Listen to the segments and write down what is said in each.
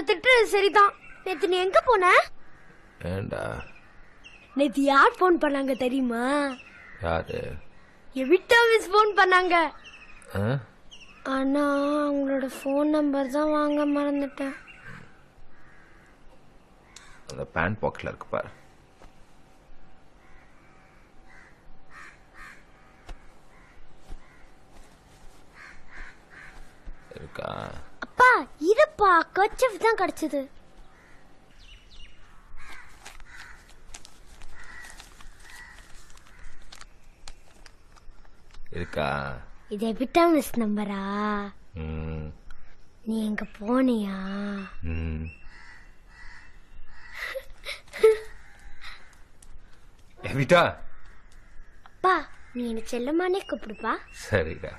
திட்டுறது சரிதான். நேத்து நீ எங்க போன? ஏண்டா? நேத்து யார் போன் பண்ணாங்க தெரியுமா? யாரு? எவிட்டா மிஸ் போன் பண்ணாங்க. ஆனா அவங்களோட போன் நம்பர் தான் வாங்க மறந்துட்டேன். அந்த பேண்ட் பாக்கெட்ல இருக்கு பாரு. இருக்கா? அப்பா இருப்பா, கர்ச்சீஃப் தான் கிடைச்சது. இருக்கா? இது எவிட்டா மிஸ் நம்பரா? நீ எங்க போனியா? எவிட்டா? அப்பா நீ என்ன செல்லமானே கூப்பிடுப்பா. சரிடா.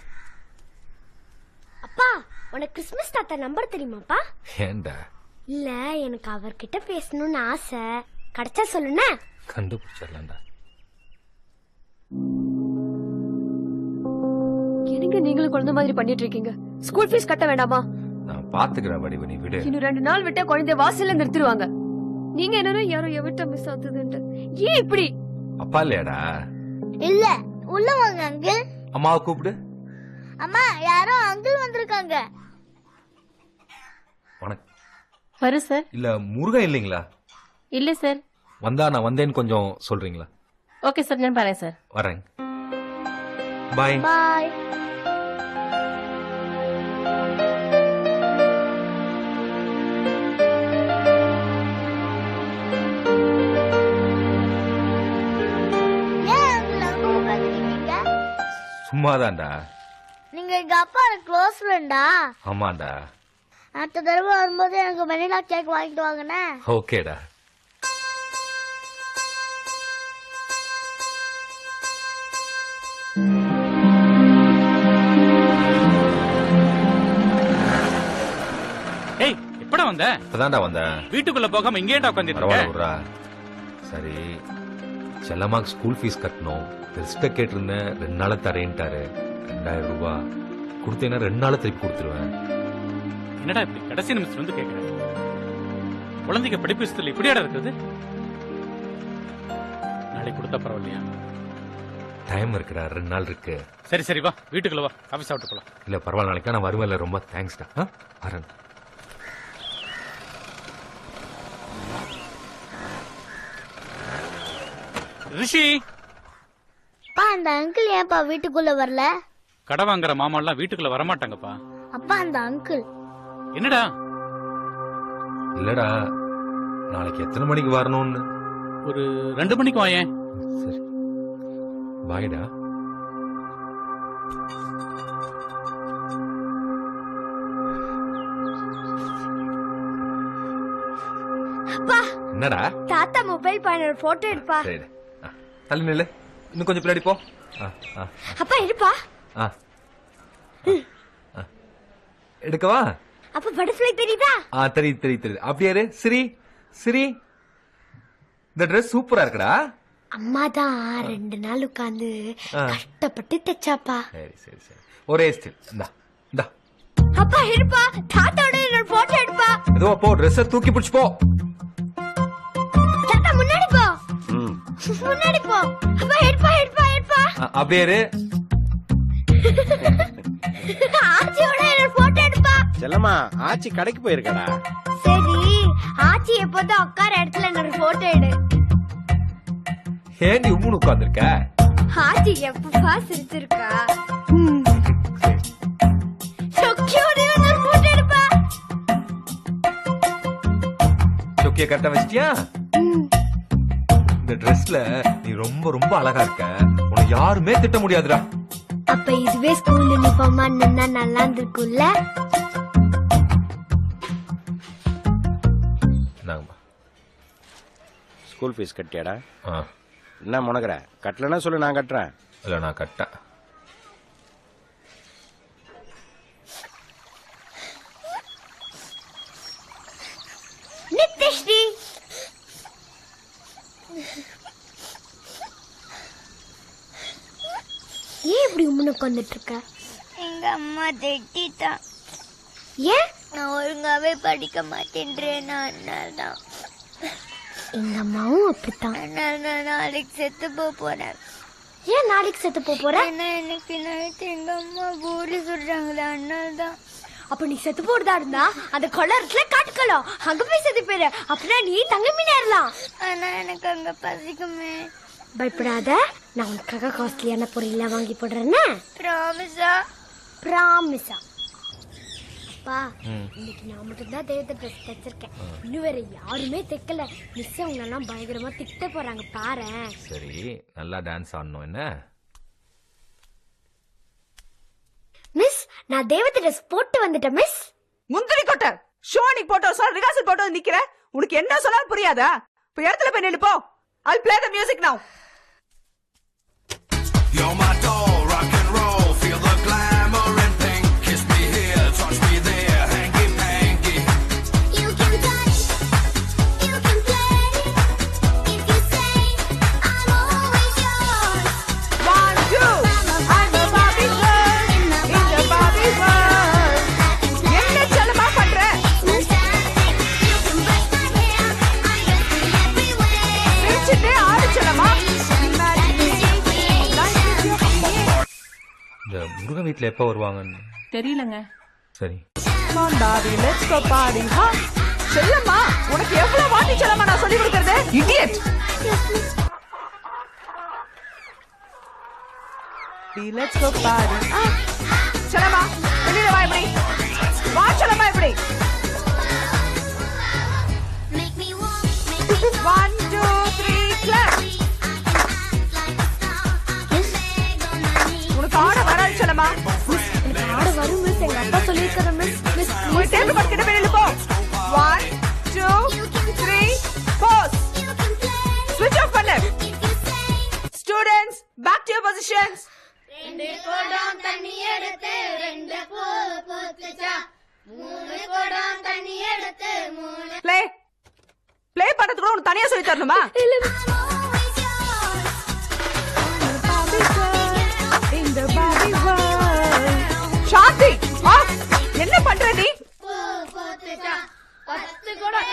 அப்பா உனக்கு கிறிஸ்மஸ் தாத்தா நம்பர் தெரியுமாப்பா? ஏண்டா? இல்ல எனக்கு அவர்கிட்ட பேசணும்னு ஆசை. கிடைச்சா சொல்லுண்ணே. கண்டுபிடிச்சிடலாம்டா. எனக்கு நீங்களும் குழந்தை மாதிரி பண்ணிட்டு இருக்கீங்க. ஸ்கூல் ஃபீஸ் கட்ட வேண்டாமா? நான் பாத்துக்கிறேன் வடிவு, நீ விடு. இன்னும் 2 நாள் விட்டா குழந்தைய வாசல்ல நிறுத்திடுவாங்க. நீங்க என்னன்னா யாரோ எவிட்ட மிஸ் ஆகுதுன்ட்டு ஏன் இப்படி? அப்பா இல்லையாடா? இல்ல உள்ள வாங்க அங்கிள். அம்மாவை கூப்பிடு. அம்மா யாரோ அங்கிள் வந்திருக்காங்க. வணக்கம். வரும் சார். இல்ல முருகன் இல்லைங்களா? இல்ல சார். வந்தா நான் வந்தேன்னு கொஞ்சம் சொல்றீங்களா? ஓகே சார், நான் வரேன் சார். வரேன். பாய். பாய். சும்மாதான்டா. நீங்க எங்க அப்பா க்ளோஸ் ஃப்ரெண்டா? ஆமாண்டா. அடுத்த தடவை வரும்போது எனக்கு வெனிலா கேக் வாங்கிட்டு வாங்கண்ணே. ஓகேடா. ஏய் எப்படா வந்த? இப்பதான்டா வந்தேன். வீட்டுக்குள்ள போகாம இங்கேடா உட்கார்ந்துட்டு பரவாயில்ல. சரி, செல்லம்மாக்கு ஸ்கூல் ஃபீஸ் கட்டணும். பெருஸ்ட கேட்டிருந்தேன், 2 நாள தரேன்ட்டாரு. 2000 ரூபாய் கொடுத்தேன்னா 2 நாள திருப்பி கொடுத்துருவேன். என்னடா இப்படி கடைசி நிமிஷம் வந்து கேக்குறேன்? குழந்தைக்கு படிப்பு விஷயத்துல இப்படியாடா இருக்குது? நாளைக்கு கொடுத்தா பரவாயில்லையா? டைம் இருக்குடா, 2 நாள் இருக்கு. சரி சரி வா, வீட்டுக்குள்ள வா, காஃபி சாப்பிட்டு போலாம். இல்ல பரவாயில்ல, நாளைக்கு நான் வருவேன்ல. ரொம்ப தேங்க்ஸ்டா. வரேன். ரிஷி, அப்பா அந்த அங்கிள் ஏன்பா வீட்டுக்குள்ள வரல? கடை வாங்குற மாமா எல்லாம் வீட்டுக்குள்ள வரமாட்டாங்கப்பா. அப்பா அந்த அங்கிள் என்னடா? இல்லடா, நாளைக்கு எத்தனை மணிக்கு வரணும்னு? ஒரு 2 மணிக்கு வாயேன். சரி, பாய்டா. அப்பா என்னடா? தாத்தா மொபைல் பாயிண்ட் போட்டோ எடுப்பா. சரி, தள்ளி நில்லு. இன்னும் கொஞ்சம் பின்னாடி போ. அப்பா எடுப்பா. எடுக்கவா? அப்ப பட்டர்ஃப்ளை தெரியுதா? தெரியுது தெரியுது தெரியுது. அப்படியே இரு. சிரி சிரி, இந்த ட்ரெஸ் சூப்பரா இருக்குடா. அம்மா தான் 2 நாள் உட்கார்ந்து கஷ்டப்பட்டு தைச்சாப்பா. சரி சரி சரி, ஒரே ஸ்டில். இந்தா இந்தா. அப்பா எடுப்பா, தாத்தாவோட என்னோட போட்டோ எடுப்பா. ஏதோ போ, ட்ரெஸ் தூக்கி பிடிச்சு போ. தாத்தா முன்னாடி போ. முன்னாடி போ. அப்பா எடுப்பா எடுப்பா எடுப்பா. அப்படியே இரு. ஆச்சியோட என்னோட போட்டோ எடுப்பா. செல்லம்மா, ஆச்சி கடைக்கு போயிருக்கடா. சரி, ஆச்சி எப்போதும் உட்கார இடத்துல என்னோட போட்டோ எடு. ஏன் நீ உம்முன்னு உட்கார்ந்திருக்க? ஆச்சி எப்பப்பா சிரிச்சிருக்கா? சொக்கிய கரெக்டா வச்சிட்டியா? இந்த ட்ரெஸ்ல நீ ரொம்ப ரொம்ப அழகா இருக்க. உன்னை யாருமே திட்ட முடியாதுடா. அப்ப இதுவே ஸ்கூல் யூனிஃபார்மா நின்னா நல்லா இருந்திருக்கும்ல? School fees கட்டியாடா? என்ன முனகிற? கட்டலன்னா சொல்லு, நான் கட்டுறேன். இல்ல நான் கட்டேன். நித்யஸ்ரீ, ஏன் இப்படி உம்முன்னு உட்காந்துட்டு இருக்க? எங்க அம்மா திட்டிட்டான். ஏன்? நான் ஒழுங்காவே படிக்க மாட்டேன்றேன் அதனால்தான். எங்க அம்மாவும் அப்படித்தான். நான் நாளைக்கு செத்து போறேன். ஏன் நாளைக்கு செத்து போற? ஏன்னா எனக்கு நைட்டு எங்க அம்மா பூரி சொல்றாங்களே அதனால்தான். அப்ப நீ செத்து போறதா இருந்தா அந்த கொள்ளறதுல காட்டுக்கலாம், அங்க போய் செத்து போயிரு. அப்படின்னா நீ தங்க மீனேறலாம். ஆனா எனக்கு அங்க பசிக்குமே. பயப்படாத, நான் உனக்காக காஸ்ட்லியான பொருள் வாங்கி போடுறேன்னு. ப்ராமிஸா? ப்ராமிஸா. அப்பா, இன்னைக்கு நான் மட்டும் தான் தேவதை ட்ரெஸ் தைச்சிருக்கேன். இன்னும் வேற யாருமே தைக்கல. மிஸ் அவங்க எல்லாம் பயங்கரமா திட்ட போறாங்க பாரு. சரி, நல்லா டான்ஸ் ஆடணும். என்ன மிஸ், நான் தேவதை ட்ரெஸ் போட்டு வந்துட்டேன் மிஸ். முந்திரி கொட்டை ஷோனி போட்டோ சார் ரிஹர்சல் போட்டோ நிக்கிற. உனக்கு என்ன சொன்னாலும் புரியாதா? இப்ப இடத்துல போய் நில்லு போ. I'll play the music now. You're my doll, rock and roll, feel the glamour and pink. Kiss me here, touch me there, hanky panky. You can touch, you can play. If you say I'm always yours. 1, 2, I'm a Barbie girl in the Barbie world. என்ன செல்லமா பண்ற? You can brush my hair, undress me everywhere. சிரிச்சிட்டே ஆடு செல்லமா. இந்த முருகன் வீட்டுல எப்ப வருவாங்கன்னு தெரியலங்க. சரி. Come on, Barbie, let's go party, huh? செல்லம்மா, உனக்கு எவ்வளவு வாட்டி செல்லம்மா நான் சொல்லி கொடுக்கறது? Idiot. Let's go party. செல்லம்மா, வெளியில வா இப்படி. வா செல்லம்மா இப்படி. Make me walk, make me talk. 1, 2, 3, clap. உனக்கு ஆட வராது செல்லம்மா. ஆட வரும் மிஸ், எங்க அப்பா சொல்லிருக்காரு மிஸ். மிஸ் போய் டேபிள் பக்கத்துல வெளியில போ. 1, 2, 3, pause. Switch off பண்ணு. Students, back to your positions. ரெண்டு குடம் தண்ணி எடுத்து ரெண்டு பூ பூத்துச்சா, மூணு குடம் தண்ணி எடுத்து மூணு. Play. Play பண்றது கூட உனக்கு தனியா சொல்லி தரணுமா? சாந்தி, என்ன பண்ற நீ? பூ பூத்துச்சா, 10 குடம்.